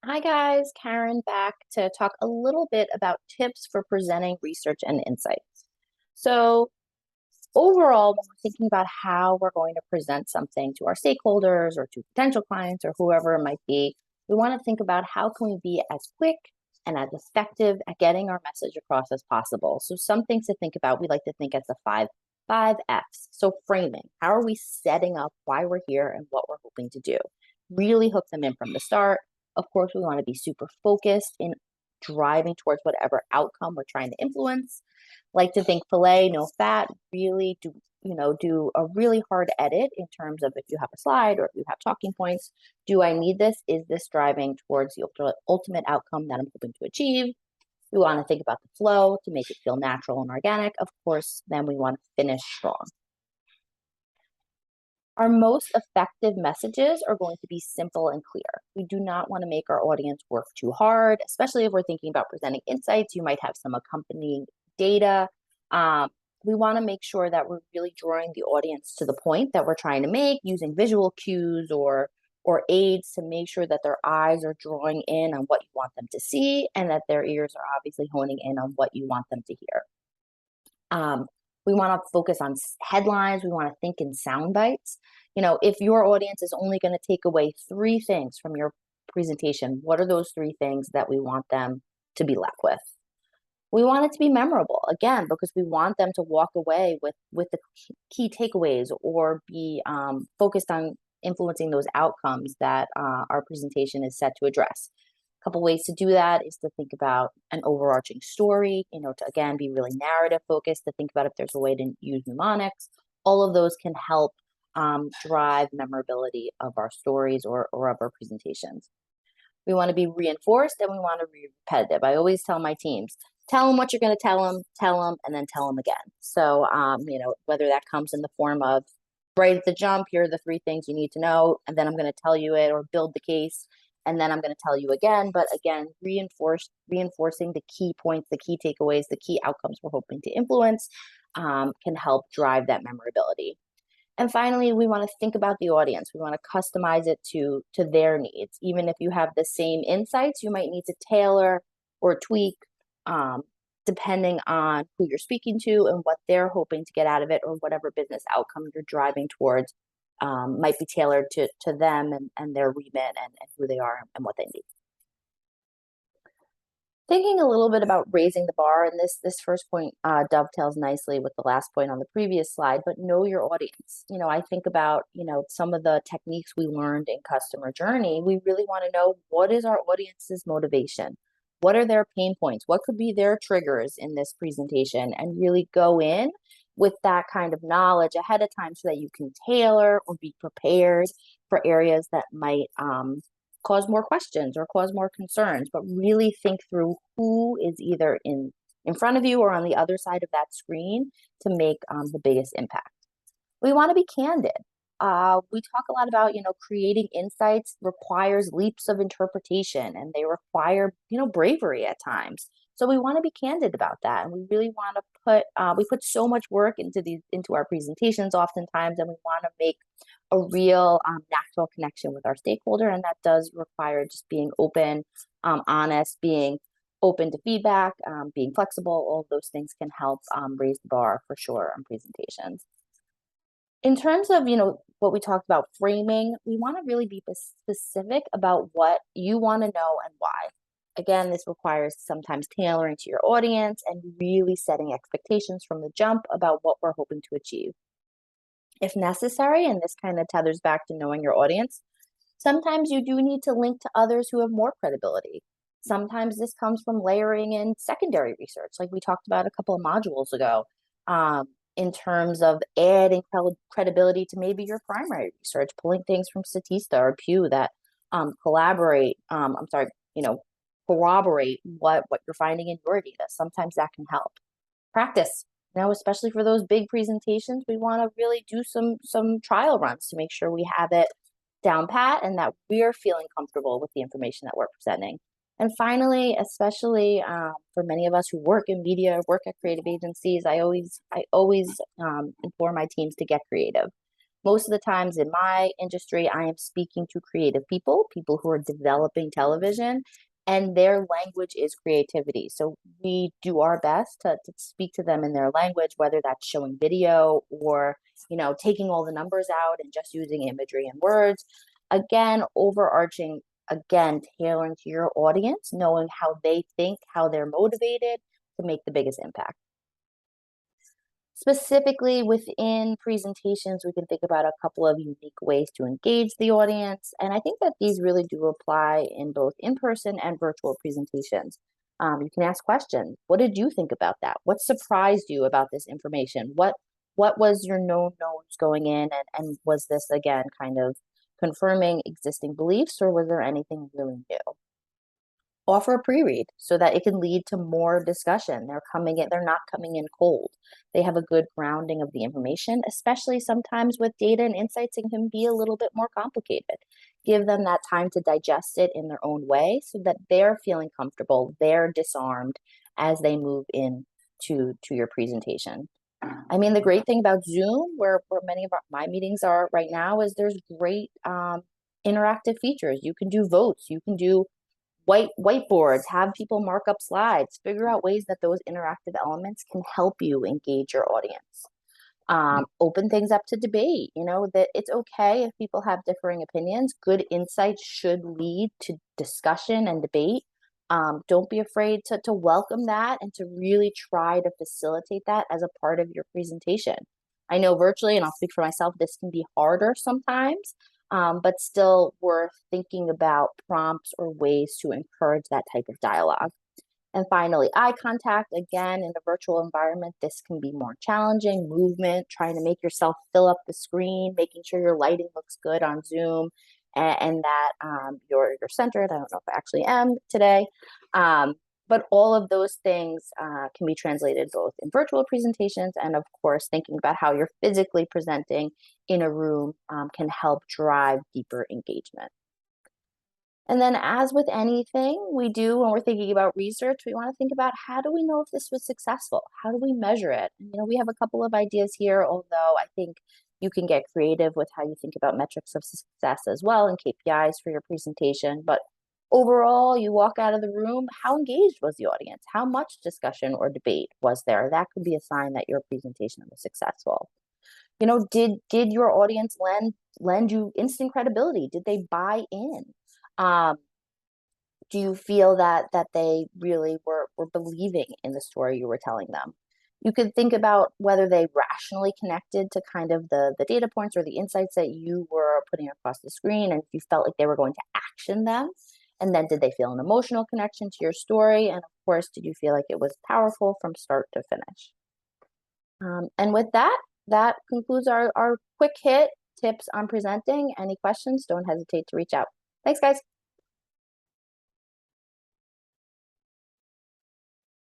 Hi guys, Karen back to talk a little bit about tips for presenting research and insights. So, overall, when we're thinking about how we're going to present something to our stakeholders or to potential clients or whoever it might be, we want to think about how can we be as quick and as effective at getting our message across as possible. So, some things to think about, we like to think as the five F's. So, framing. How are we setting up why we're here and what we're hoping to do? Really hook them in from the start. Of course, we want to be super focused in driving towards whatever outcome we're trying to influence. Like to think filet, no fat, really do a really hard edit in terms of if you have a slide or if you have talking points. Do I need this? Is this driving towards the ultimate outcome that I'm hoping to achieve? We want to think about the flow to make it feel natural and organic. Of course, then we want to finish strong. Our most effective messages are going to be simple and clear. We do not want to make our audience work too hard, especially if we're thinking about presenting insights. You might have some accompanying data. Um, we want to make sure that we're really drawing the audience to the point that we're trying to make using visual cues or aids to make sure that their eyes are drawing in on what you want them to see and that their ears are obviously honing in on what you want them to hear. Um, we want to focus on headlines. We want to think in sound bites. If your audience is only going to take away three things from your presentation, what are those three things that we want them to be left with? We want it to be memorable again because we want them to walk away with the key takeaways or be focused on influencing those outcomes that our presentation is set to address. A couple ways to do that is to think about an overarching story, to again be really narrative focused, to think about if there's a way to use mnemonics. All of those can help drive memorability of our stories or of our presentations. We want to be reinforced and we want to be repetitive. I always tell my teams, tell them what you're going to tell them, and then tell them again. So, whether that comes in the form of right at the jump, here are the three things you need to know, and then I'm going to tell you it or build the case, and then I'm going to tell you again. But again, reinforcing the key points, the key takeaways, the key outcomes we're hoping to influence can help drive that memorability. And finally, we want to think about the audience. We want to customize it to their needs. Even if you have the same insights, you might need to tailor or tweak um, depending on who you're speaking to and what they're hoping to get out of it or whatever business outcome you're driving towards might be tailored to them and their remit and who they are and what they need. Thinking a little bit about raising the bar, and this first point dovetails nicely with the last point on the previous slide, but know your audience. I think about, some of the techniques we learned in customer journey. We really want to know what is our audience's motivation? What are their pain points? What could be their triggers in this presentation? And really go in with that kind of knowledge ahead of time so that you can tailor or be prepared for areas that might cause more questions or cause more concerns, but really think through who is either in front of you or on the other side of that screen to make the biggest impact. We want to be candid. We talk a lot about, creating insights requires leaps of interpretation and they require, bravery at times. So we want to be candid about that. And we really want to we put so much work into our presentations oftentimes, and we want to make a real natural connection with our stakeholder. And that does require just being open, honest, being open to feedback, being flexible. All of those things can help raise the bar for sure on presentations. In terms of, what we talked about framing, we want to really be specific about what you want to know and why. Again, this requires sometimes tailoring to your audience and really setting expectations from the jump about what we're hoping to achieve. If necessary, and this kind of tethers back to knowing your audience, sometimes you do need to link to others who have more credibility. Sometimes this comes from layering in secondary research, like we talked about a couple of modules ago, in terms of adding credibility to maybe your primary research, pulling things from Statista or Pew that corroborate what you're finding in your data. Sometimes that can help. Practice. Especially for those big presentations, we want to really do some trial runs to make sure we have it down pat and that we're feeling comfortable with the information that we're presenting. And finally, especially for many of us who work in media, work at creative agencies, I always implore my teams to get creative. Most of the times in my industry, I am speaking to creative people, people who are developing television, and their language is creativity. So we do our best to speak to them in their language, whether that's showing video or, taking all the numbers out and just using imagery and words. Again, overarching, again, tailoring to your audience, knowing how they think, how they're motivated to make the biggest impact. Specifically within presentations, we can think about a couple of unique ways to engage the audience. And I think that these really do apply in both in-person and virtual presentations. You can ask questions. What did you think about that? What surprised you about this information? What was your known knowns going in? And was this, again, kind of confirming existing beliefs, or was there anything really new? Offer a pre-read so that it can lead to more discussion. They're not coming in cold. They have a good grounding of the information, especially sometimes with data and insights, it can be a little bit more complicated. Give them that time to digest it in their own way so that they're feeling comfortable, they're disarmed as they move in to your presentation. I mean, the great thing about Zoom, where many of my meetings are right now, is there's great interactive features. You can do votes, you can do whiteboards, have people mark up slides, figure out ways that those interactive elements can help you engage your audience. Open things up to debate, that it's okay if people have differing opinions. Good insights should lead to discussion and debate. Don't be afraid to welcome that and to really try to facilitate that as a part of your presentation. I know virtually, and I'll speak for myself, this can be harder sometimes, but still worth thinking about prompts or ways to encourage that type of dialogue. And finally, eye contact. Again, in the virtual environment, this can be more challenging. Movement, trying to make yourself fill up the screen, making sure your lighting looks good on Zoom, and that you're centered. I don't know if I actually am today. But all of those things can be translated both in virtual presentations and, of course, thinking about how you're physically presenting in a room can help drive deeper engagement. And then, as with anything we do when we're thinking about research, we want to think about, how do we know if this was successful? How do we measure it? And, we have a couple of ideas here, although I think you can get creative with how you think about metrics of success as well and KPIs for your presentation. But overall, you walk out of the room, how engaged was the audience? How much discussion or debate was there? That could be a sign that your presentation was successful. Did your audience lend you instant credibility? Did they buy in? Do you feel that they really were believing in the story you were telling them? You could think about whether they rationally connected to kind of the data points or the insights that you were putting across the screen, and if you felt like they were going to action them. And then did they feel an emotional connection to your story? And of course, did you feel like it was powerful from start to finish? And with that concludes our quick hit tips on presenting. Any questions, don't hesitate to reach out. Thanks, guys.